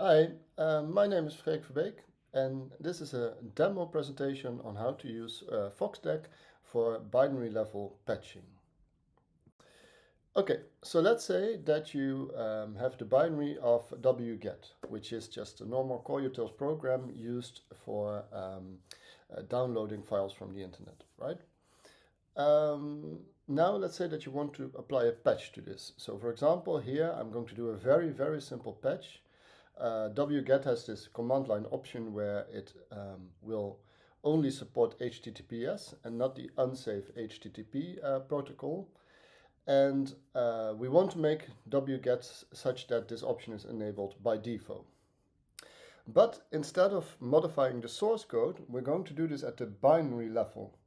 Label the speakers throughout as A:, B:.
A: Hi, my name is Freek Verbeek, and this is a demo presentation on how to use FoxDec for binary level patching. Okay, so let's say that you have the binary of wget, which is just a normal call-utils program used for downloading files from the internet, right? Now let's say that you want to apply a patch to this. So for example, here I'm going to do a very simple patch. wget has this command line option where it will only support HTTPS and not the unsafe HTTP protocol. And we want to make wget such that this option is enabled by default. But instead of modifying the source code, we're going to do this at the binary level.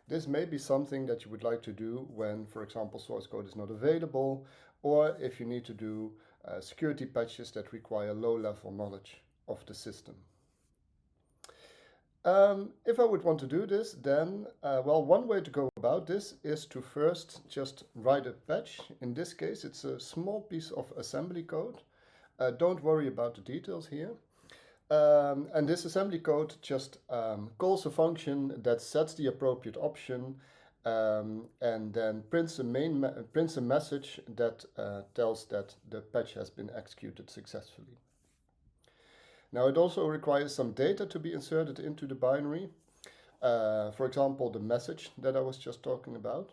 A: This may be something that you would like to do when, for example, source code is not available, or if you need to do security patches that require low-level knowledge of the system. If I would want to do this, then, one way to go about this is to first just write a patch. In this case, it's a small piece of assembly code. Don't worry about the details here. And this assembly code just calls a function that sets the appropriate option and then prints a message that tells that the patch has been executed successfully. Now it also requires some data to be inserted into the binary. For example, the message that I was just talking about.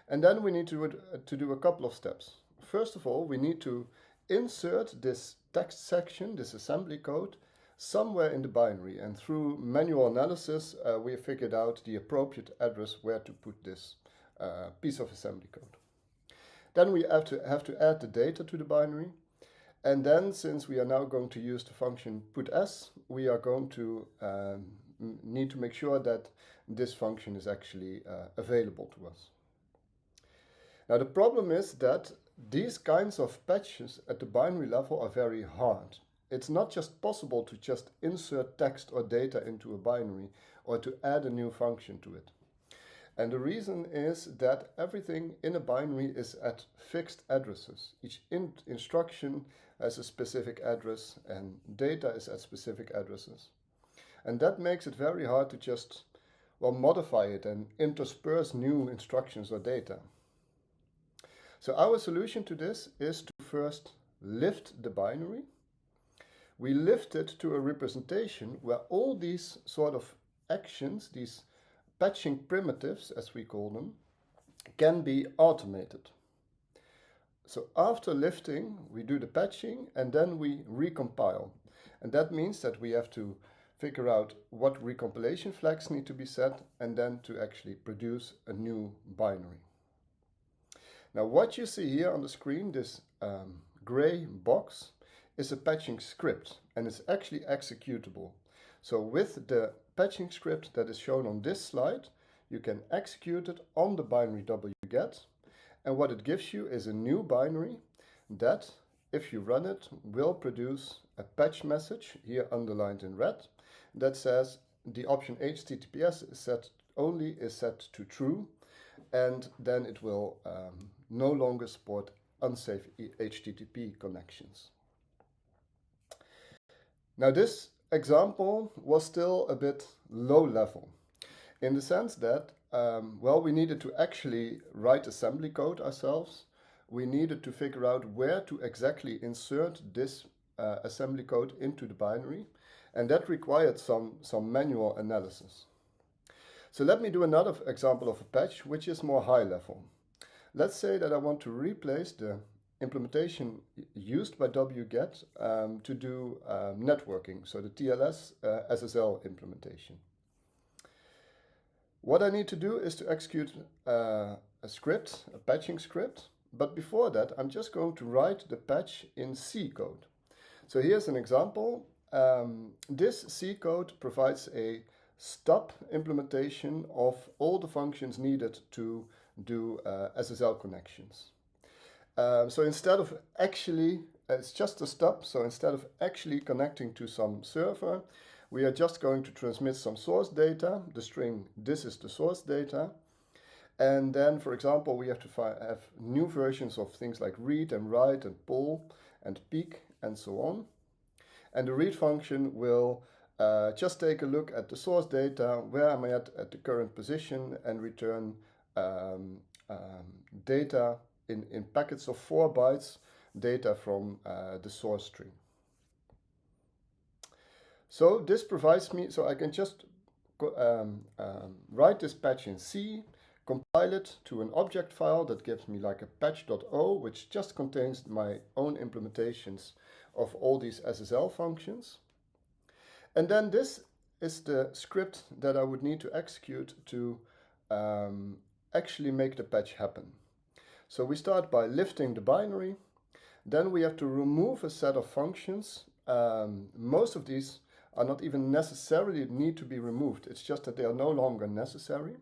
A: And then we need to do a couple of steps. First of all, we need to insert this text section, this assembly code, somewhere in the binary. And through manual analysis, we figured out the appropriate address where to put this piece of assembly code. Then we have to add the data to the binary. And then, since we are now going to use the function putS, we are going to need to make sure that this function is actually available to us. Now the problem is that these kinds of patches at the binary level are very hard. It's not just possible to just insert text or data into a binary or to add a new function to it. And the reason is that everything in a binary is at fixed addresses. Each instruction has a specific address and data is at specific addresses. And that makes it very hard to just, modify it and intersperse new instructions or data. So our solution to this is to first lift the binary. We lift it to a representation where all these sort of actions, these patching primitives, as we call them, can be automated. So after lifting, we do the patching and then we recompile. And that means that we have to figure out what recompilation flags need to be set and then to actually produce a new binary. Now what you see here on the screen, this gray box, is a patching script and it's actually executable. So with the patching script that is shown on this slide, you can execute it on the binary wget, and what it gives you is a new binary that, if you run it, will produce a patch message, here underlined in red, that says the option HTTPS is set to true, and then it will no longer support unsafe HTTP connections. Now this example was still a bit low level in the sense that, we needed to actually write assembly code ourselves. We needed to figure out where to exactly insert this assembly code into the binary, and that required some manual analysis. So let me do another example of a patch which is more high level. Let's say that I want to replace the implementation used by wget to do networking, so the TLS SSL implementation. What I need to do is to execute a script, a patching script, but before that I'm just going to write the patch in C code. So here's an example. This C code provides a stub implementation of all the functions needed to do SSL connections. So instead of actually, it's just a stub, so instead of actually connecting to some server, we are just going to transmit some source data, the string "this is the source data", and then, for example, we have to have new versions of things like read and write and pull and peek and so on. And the read function will just take a look at the source data, where am I at the current position, and return data in packets of 4 bytes, data from the source string. So this provides me, so I can just write this patch in C, compile it to an object file that gives me like a patch.o, which just contains my own implementations of all these SSL functions. And then this is the script that I would need to execute to actually make the patch happen. So we start by lifting the binary. Then we have to remove a set of functions. Most of these are not even necessarily need to be removed. It's just that they are no longer necessary.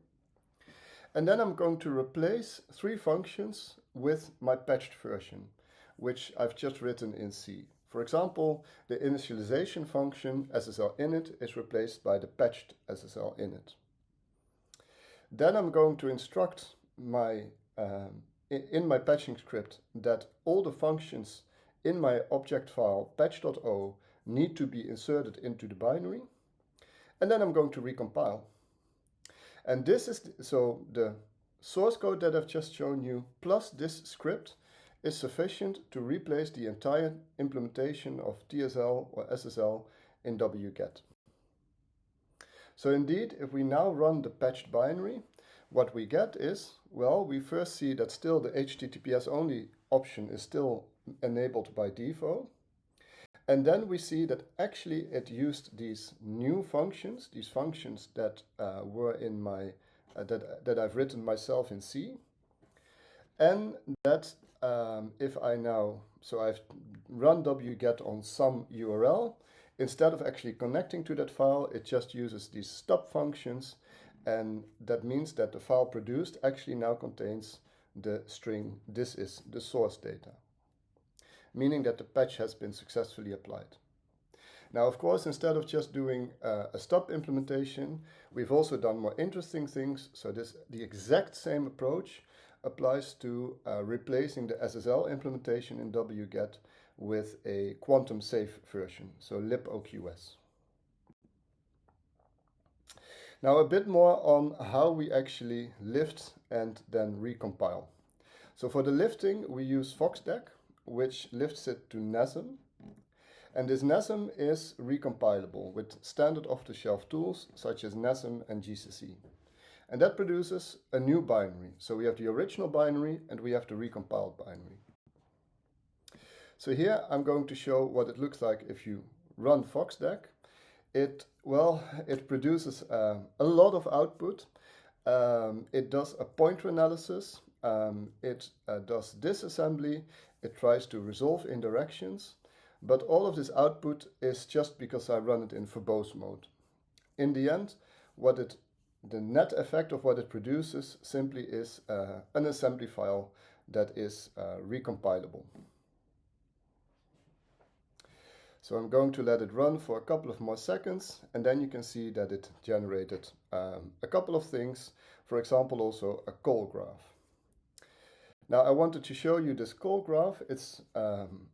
A: And then I'm going to replace 3 functions with my patched version, which I've just written in C. For example, the initialization function SSLinit is replaced by the patched SSLinit. Then I'm going to instruct my in my patching script that all the functions in my object file patch.o need to be inserted into the binary. And then I'm going to recompile. And this is, so the source code that I've just shown you plus this script is sufficient to replace the entire implementation of TSL or SSL in wget. So indeed, if we now run the patched binary, what we get is, well, we first see that still the HTTPS only option is still enabled by default. And then we see that actually it used these new functions, these functions that were in my, that I've written myself in C. And that if I now, so I've run wget on some URL, instead of actually connecting to that file, it just uses these stub functions. And that means that the file produced actually now contains the string, this is the source data, meaning that the patch has been successfully applied. Now, of course, instead of just doing a stub implementation, we've also done more interesting things. So the exact same approach applies to replacing the SSL implementation in wget with a quantum safe version, so liboqs. Now a bit more on how we actually lift and then recompile. So for the lifting, we use FoxDec, which lifts it to NASM. And this NASM is recompilable with standard off-the-shelf tools such as NASM and GCC. And that produces a new binary. So we have the original binary and we have the recompiled binary. So here I'm going to show what it looks like if you run FoxDec. It produces a lot of output. It does a pointer analysis. It does disassembly. It tries to resolve indirections. But all of this output is just because I run it in verbose mode. In the end, the net effect of what it produces simply is an assembly file that is recompilable. So I'm going to let it run for a couple of more seconds, and then you can see that it generated a couple of things, for example, also a call graph. Now I wanted to show you this call graph. It's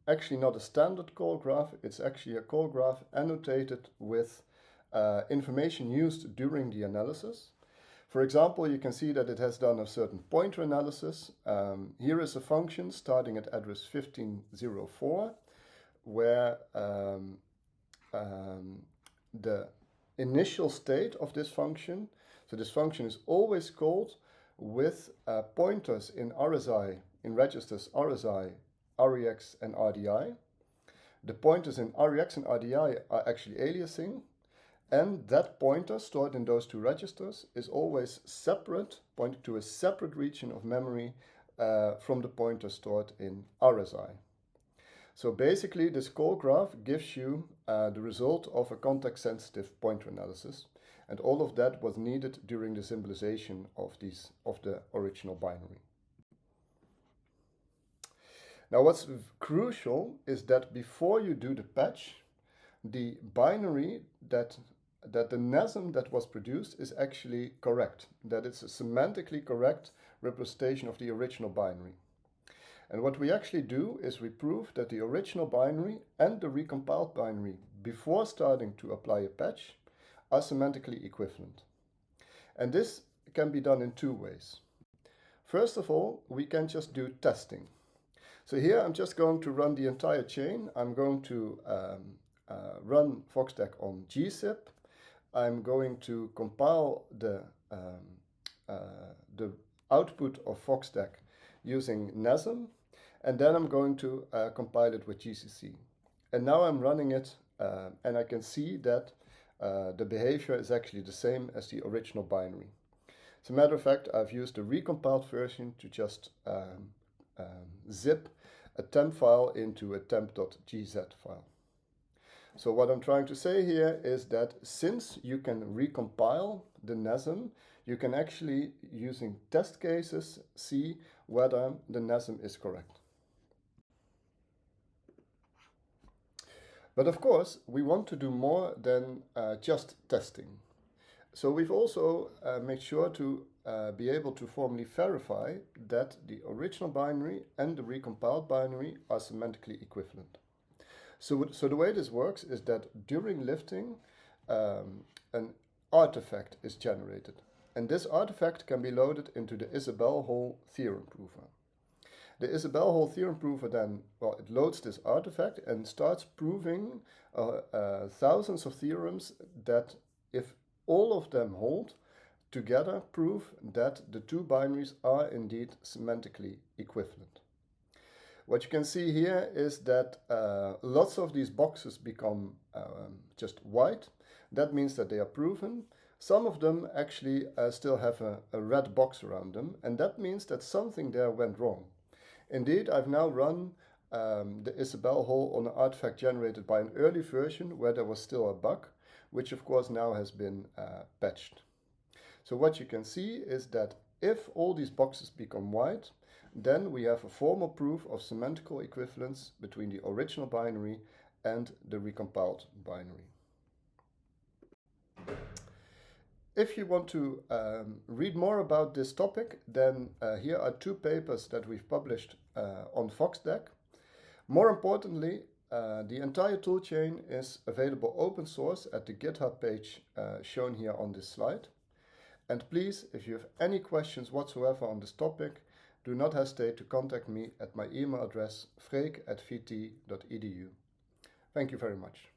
A: actually not a standard call graph, it's actually a call graph annotated with information used during the analysis. For example, you can see that it has done a certain pointer analysis. Here is a function starting at address 1504, where the initial state of this function, so this function is always called with pointers in RSI, in registers RSI, REX, and RDI. The pointers in REX and RDI are actually aliasing, and that pointer stored in those two registers is always separate, pointing to a separate region of memory from the pointer stored in RSI. So basically, this call graph gives you the result of a context-sensitive pointer analysis, and all of that was needed during the symbolization of the original binary. Now, what's crucial is that before you do the patch, the binary that the NASM that was produced is actually correct, that it's a semantically correct representation of the original binary. And what we actually do is we prove that the original binary and the recompiled binary before starting to apply a patch are semantically equivalent. And this can be done in two ways. First of all, we can just do testing. So here I'm just going to run the entire chain. I'm going to run FoxDec on gzip. I'm going to compile the output of FoxDec using NASM, and then I'm going to compile it with GCC. And now I'm running it, and I can see that the behavior is actually the same as the original binary. As a matter of fact, I've used the recompiled version to just zip a temp file into a temp.gz file. So what I'm trying to say here is that since you can recompile the NASM, you can actually, using test cases, see whether the NASM is correct. But of course, we want to do more than just testing. So we've also made sure to be able to formally verify that the original binary and the recompiled binary are semantically equivalent. So the way this works is that during lifting, an artifact is generated. And this artifact can be loaded into the Isabelle-Hall theorem prover. The Isabelle-Hall theorem prover then, well, it loads this artifact and starts proving thousands of theorems that, if all of them hold, together prove that the two binaries are indeed semantically equivalent. What you can see here is that lots of these boxes become just white. That means that they are proven. Some of them actually still have a red box around them, and that means that something there went wrong. Indeed, I've now run the Isabelle-Hall on an artifact generated by an early version where there was still a bug, which of course now has been patched. So what you can see is that if all these boxes become white, then we have a formal proof of semantical equivalence between the original binary and the recompiled binary. If you want to read more about this topic, then here are two papers that we've published on FoxDec. More importantly, the entire toolchain is available open source at the GitHub page shown here on this slide. And please, if you have any questions whatsoever on this topic, do not hesitate to contact me at my email address freek@vt.edu. Thank you very much.